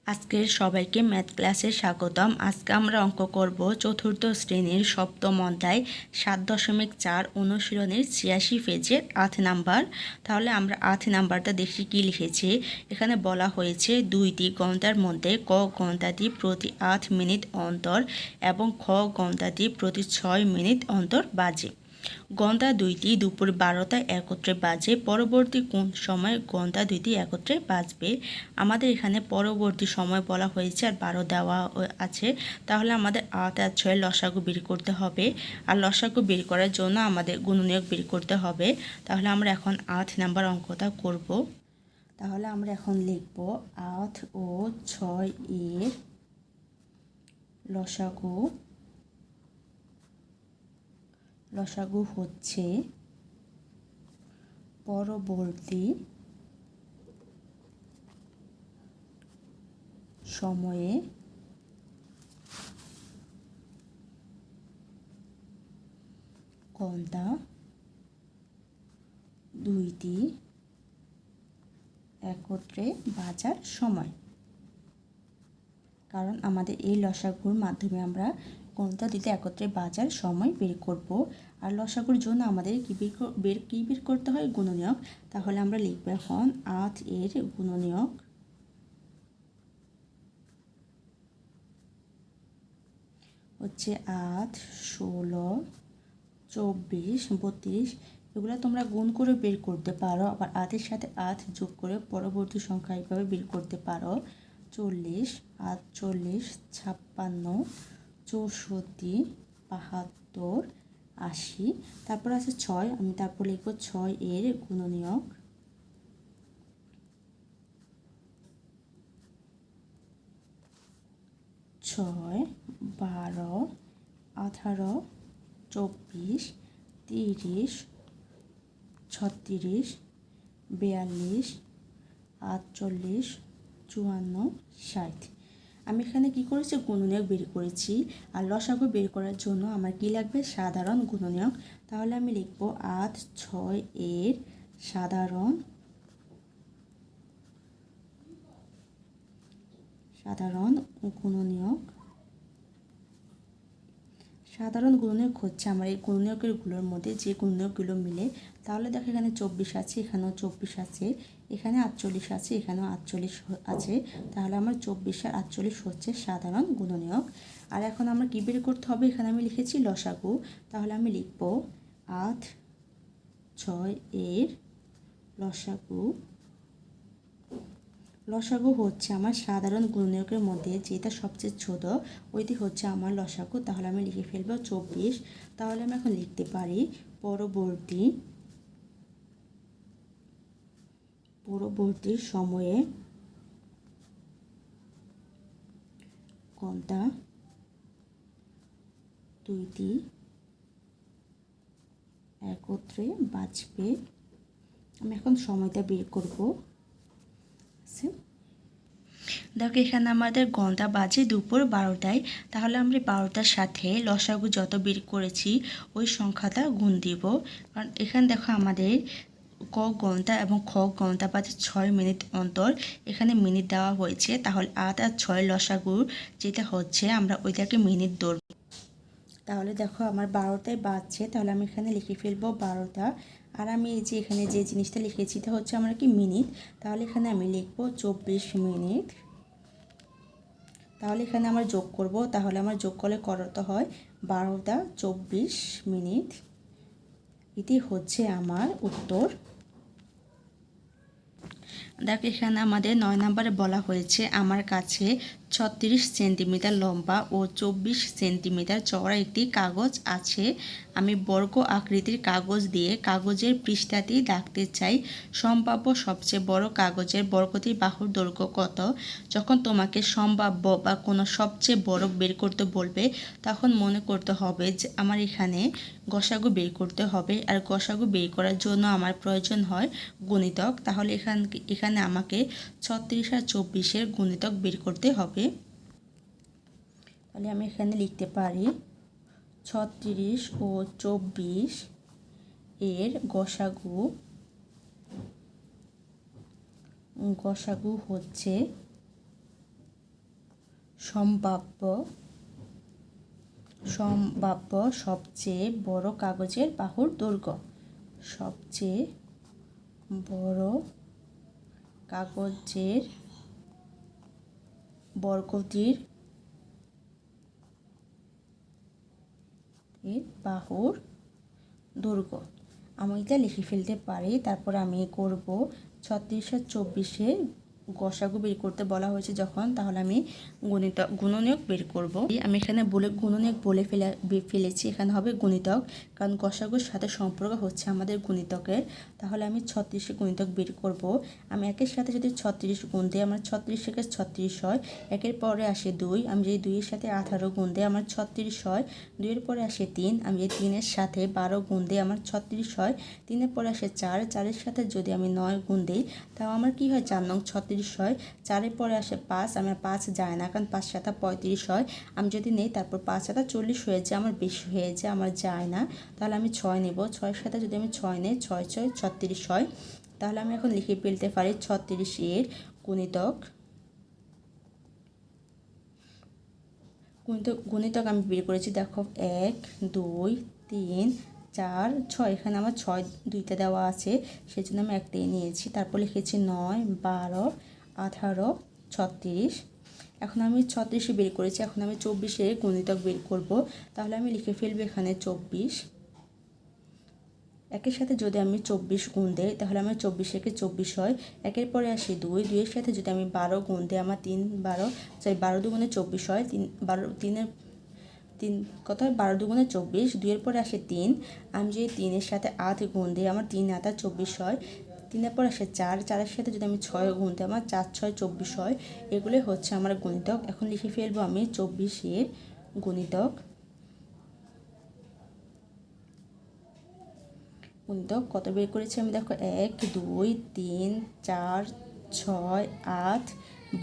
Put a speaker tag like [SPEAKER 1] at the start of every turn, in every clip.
[SPEAKER 1] আজকের সবাইকে ম্যাথ ক্লাসে স্বাগতম। আজকে আমরা অঙ্ক করব চতুর্থ শ্রেণীর সপ্তম অধ্যায় 7.4 অনুশীলনের 86 পেজের 8 নাম্বার। তাহলে আমরা 8 নাম্বারটা দেখি কি লিখেছি। এখানে বলা হয়েছে 2টি ঘন্টার মধ্যে ক ঘন্টাটি প্রতি 8 মিনিট অন্তর এবং খ ঘন্টাটি প্রতি 6 মিনিট অন্তর বাজে। ঘন্টা দুইটি দুপুর 12টায় একত্রে বাজে। পরবর্তী কোন সময় ঘন্টা দুইটি একত্রে বাজবে? আমাদের এখানে পরবর্তী সময় বলা হয়েছে আর 12 দেওয়া আছে। তাহলে আমাদের 8 আর 6 লসাগু বের করতে হবে। আর লসাগু বের করার জন্য আমাদের গুণনীয়ক বের করতে হবে। তাহলে আমরা এখন 8 নাম্বার অঙ্কটা করব। তাহলে আমরা এখন লিখব 8 ও 6 এর লসাগু হচ্ছে পরবর্তী সময়ে ঘন্টা দুইটি একত্রে বাজার সময়। কারণ আমাদের এই লসাগুর মাধ্যমে আমরা ঘন্টা দুইটি একত্রে বাজার সময় বের করব। আর লসাগুর জন্য আমাদের কি বের করতে হয়? গুণনীয়ক। তাহলে আমরা লিখব এখন 8 এর গুণনীয়ক হচ্ছে 8, 16, 24, 32। এগুলো তোমরা গুণ করে বের করতে পারো। আবার 8 এর সাথে 8 যোগ করে পরবর্তী সংখ্যা এইভাবে বের করতে পারো। 40, 48, 56, 64, 72, 80। তারপর আছে 6। আমি তারপর লিখব 6 এর গুণনীয়ক ছয়, 12, 18, 24, 30, 36, 42, 48, 54, 60। আমি এখানে কি করেছি? গুণনীয়ক বের করেছি। আর লসাগু বের করার জন্য আমার কি লাগবে? সাধারণ গুণনীয়ক। তাহলে আমি লিখব 8, 6 এর সাধারণ গুণনীয়ক। সাধারণ গুণনীয়ক হচ্ছে আমার এই গুণনীয়কেরগুলোর মধ্যে যে গুণনীয়কগুলো মিলে। তাহলে দেখো এখানে 24 আছে, এখানেও 24 আছে, এখানে 48 আছে, এখানেও 48 আছে। তাহলে আমার 24 আর 48 হচ্ছে সাধারণ গুণনীয়ক। আর এখন আমরা কী বের করতে হবে? এখানে আমি লিখেছি লসাগু। তাহলে আমি লিখব 8, 6 এর লসাগু হচ্ছে আমার সাধারণ গুণনীয়কের মধ্যে যেটা সবচেয়ে ছোট, ওইটি হচ্ছে আমার লসাগু। তাহলে আমি লিখে ফেলব 24। তাহলে আমি এখন লিখতে পারি পরবর্তী সময়ে ঘন্টা দুইটি একত্রে বাজবে। আমি এখন সময়টা বের করব। দেখো এখানে আমাদের ঘন্টা বাজে দুপুর 12টায়। তাহলে আমরা 12টার সাথে লসাগু যত বের করেছি ওই সংখ্যাটা গুণ দিব। কারণ এখানে দেখো আমাদের ক ঘন্টা এবং খ ঘন্টা বাজে 6 মিনিট অন্তর। এখানে মিনিট দেওয়া হয়েছে। তাহলে 8 আর 6 লসাগু যেটা হচ্ছে আমরা ওইটাকে মিনিট ধরব। তাহলে দেখো আমার 12টায় বাজছে। তাহলে আমি এখানে লিখে ফেলবো 12টা। আর আমি এই যে এখানে যে জিনিসটা লিখেছি এটা হচ্ছে আমরা কি মিনিট। তাহলে এখানে আমি লিখবো 24 মিনিট। তাহলে এখানে আমরা যোগ করব। তাহলে আমার যোগ করলে করতে হয় 12টা 24 মিনিট। এটি হচ্ছে আমার উত্তর। দেখো এখানে আমাদের 9 নম্বরে বলা হয়েছে আমার কাছে 36 সেন্টিমিটার লম্বা ও 24 সেন্টিমিটার চওড়া একটি কাগজ আছে। আমি বর্গ আকৃতির কাগজ দিয়ে কাগজের পৃষ্ঠাটি রাখতে চাই। সম্ভাব্য সবচেয়ে বড় কাগজের বর্গটির বাহুর দৈর্ঘ্য কত? যখন তোমাকে সম্ভাব্য বা কোনো সবচেয়ে বড় বের করতে বলবে তখন মনে করতে হবে যে আমার এখানে গসাগু বের করতে হবে। আর গসাগু বের করার জন্য আমার প্রয়োজন হয় গুণিতক। তাহলে এখানে আমাকে 36 আর 24-এর গুণিতক বের করতে হবে। তাহলে আমি এখানে লিখতে পারি 36 ও 24 এর গসাগু হচ্ছে সম্ভাব্য সম্ভাব্য সবচেয়ে বড় কাগজের বাহুর দৈর্ঘ্য। সবচেয়ে বড় কাগজের বর্গটির বাহুর দৈর্ঘ্য। আমি এটা লিখে ফেলতে পারি। তারপর আমি করব 36 আর 24 গসাগু বের করতে বলা হয়েছে যখন, তাহলে আমি গুণনীয়ক বের করব। আমি এখানে গুণনীয়ক বলে ফেলেছি, এখানে হবে গুণিতক, কারণ গসাগুর সাথে সম্পর্ক হচ্ছে আমাদের গুণিতকের। তাহলে আমি 36 গুণিতক বের করব। আমি একের সাথে যদি 36 গুণ দিই আমার 36 থেকে 36 হয়। একের পরে আসে 2, আমি যদি 2 এর সাথে 18 গুণ দিই আমার 36 হয়। 2 এর পরে আসে 3, আমি যদি 3 এর সাথে 12 গুণ দিই আমার 36 হয়। 3 এর পরে আসে 4, 4 এর সাথে যদি আমি 9 গুণ দিই তাও আমার কি হয় 4 নং 36 হয়। 4 এর পরে আসে 5, আমার 5 যায় না, কারণ 5 7 35 হয়। আমি যদি নেই তারপর 5 7 40 হয়ে যায়, আমার বেশি হয়ে যায়, আমার যায় না। তাহলে আমি 6 নেব। 6 এর সাথে যদি আমি 6 নেই 6 6 36 হয়। তাহলে আমি এখন লিখে ফেলতে পারি 36 এর গুণিতক। গুণিতক আমি বের করেছি, দেখো 1 2 3 4 6। এখানে আমার 6 দুইটা দেওয়া আছে, সেজন্য আমি একটাই নিয়েছি। তারপর লিখেছি 9 12 18 36। এখন আমি 36 বের করেছি, এখন আমি 24 গুণিতক বের করব। তাহলে আমি লিখে ফেলবো এখানে 24। একের সাথে যদি আমি 24 গুণ দিই তাহলে আমার 24 একে 24 হয়। একের পরে আসি 2, 2 এর সাথে যদি আমি 12 গুণ দিই আমার 3 12 12 দুগুণে 24 হয়। 3 কত হয় 12 দুগুণে 24। 2 এর পরে আসে 3, আমি যদি 3 এর সাথে 8 গুণ দিই আমার 3 8 24 হয়। 3 এর পর আসে 4, 4 এর সাথে যদি আমি 6 গুণ দিই আমার 4 6 24 হয়। এগুলোই হচ্ছে আমার গুণিতক। এখন লিখে ফেলবো আমি 24 এর গুণিতক। কত বের করেছি আমি, দেখো 1 2 3 4 6 8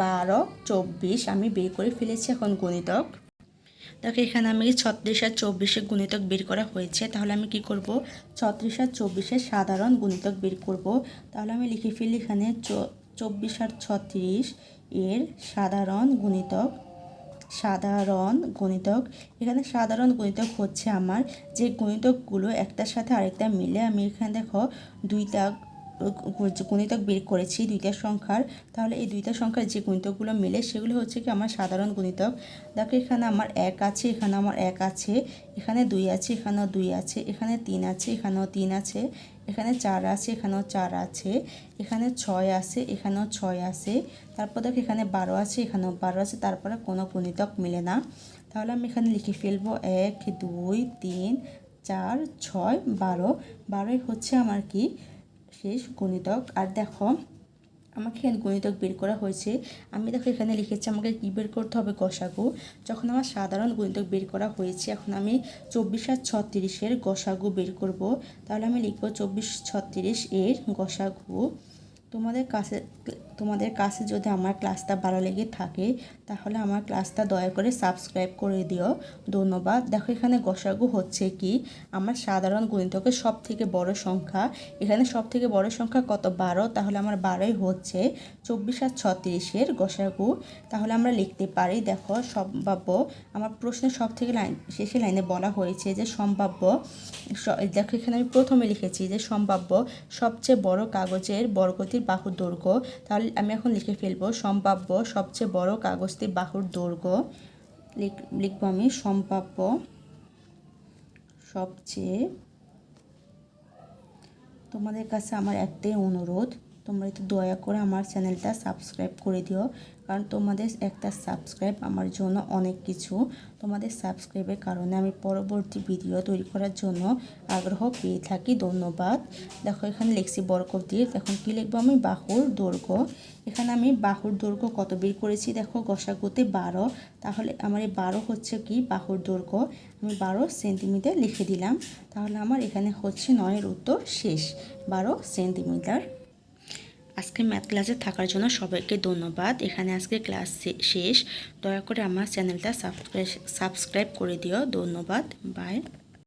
[SPEAKER 1] 12 24 আমি বের করে ফেলেছি এখন গুণিতক। দেখো এখানে আমি 36 আর 24 গুণিতক বের করা হয়েছে। তাহলে আমি কি করব, 36 আর 24 সাধারণ গুণিতক বের করব। তাহলে আমি লিখে ফেলি এখানে 24 আর 36 এর সাধারণ গুণিতক। সাধারণ গুণিতক, এখানে সাধারণ গুণিতক হচ্ছে আমার যে গুণিতকগুলো একটার সাথে আরেকটা মিলে। আমি এখানে দেখো দুইটা গুণিতক বের করেছি দুইটা সংখ্যার। তাহলে এই দুইটা সংখ্যার যে গুণিতকগুলো মিলে সেগুলো হচ্ছে কি আমার সাধারণ গুণিতক। দেখো এখানে আমার 1 আছে, এখানে আমার 1 আছে, এখানে 2 আছে, এখানেও 2 আছে, এখানে 3 আছে, এখানেও 3 আছে, এখানে 4 আছে, এখানেও 4 আছে, এখানে 6 আছে, এখানেও 6 আছে। তারপর দেখো এখানে 12 আছে, এখানেও 12 আছে, তারপরে কোনো গুণিতক মিলে না। তাহলে আমি এখানে লিখে ফেলবো 1 2 3 4 6 12। 12 হচ্ছে আমার কি শেষ গুণিতক। আর দেখো আমাকে এখানে গুণিতক বের করা হয়েছে। আমি দেখো এখানে লিখেছি আমাকে কী বের করতে হবে, গসাগু। যখন আমার সাধারণ গুণিতক বের করা হয়েছে, এখন আমি 24 আর 36 গসাগু বের করব। তাহলে আমি লিখব 24 36 এর গসাগু। তোমাদের কাছে যদি আমার ক্লাসটা ভালো লেগে থাকে তাহলে আমার ক্লাসটা দয়া করে সাবস্ক্রাইব করে দিও। ধন্যবাদ। দেখো এখানে গসাগু হচ্ছে কি আমার সাধারণ গুণিতকের সব থেকে বড় সংখ্যা। এখানে সব থেকে বড় সংখ্যা কত, 12। তাহলে আমার 12ই হচ্ছে 24 আর 36 গসাগু। তাহলে আমরা লিখতে পারি, দেখো সম্ভাব্য, আমার প্রশ্নের সব থেকে শেষে লাইনে বলা হয়েছে যে সম্ভাব্য, দেখো এখানে আমি প্রথমে লিখেছি যে সম্ভাব্য সবচেয়ে বড় কাগজের বর্গটির বাহুর দৈর্ঘ্য। তাহলে আমি এখন লিখে ফেলবো সম্ভাব্য সবচেয়ে বড় কাগজটির বাহুর দৈর্ঘ্য। লিখবো আমি সম্ভাব্য সবচেয়ে। তোমাদের কাছে আমার একটাই অনুরোধ, তোমরা একটু দয়া করে আমার চ্যানেলটা সাবস্ক্রাইব করে দিও, কারণ তোমাদের একটা সাবস্ক্রাইব আমার জন্য অনেক কিছু। তোমাদের সাবস্ক্রাইবের কারণে আমি পরবর্তী ভিডিও তৈরি করার জন্য আগ্রহ পেয়ে থাকি। ধন্যবাদ। দেখো এখানে লিখছি বর্গটির, এখন কি লিখবো আমি, বাহুর দৈর্ঘ্য। এখানে আমি বাহুর দৈর্ঘ্য কত বের করেছি, দেখো গসাগুতে 12। তাহলে আমার এই 12 হচ্ছে কি বাহুর দৈর্ঘ্য। আমি 12 সেন্টিমিটার লিখে দিলাম। তাহলে আমার এখানে হচ্ছে 9-এর উত্তর শেষ, 12 সেন্টিমিটার। আজকে ম্যাথ ক্লাসে থাকার জন্য সবাইকে ধন্যবাদ। এখানে আজকে ক্লাস শেষ। দয়া করে আমার চ্যানেলটা সাবস্ক্রাইব করে দিও। ধন্যবাদ। বাই।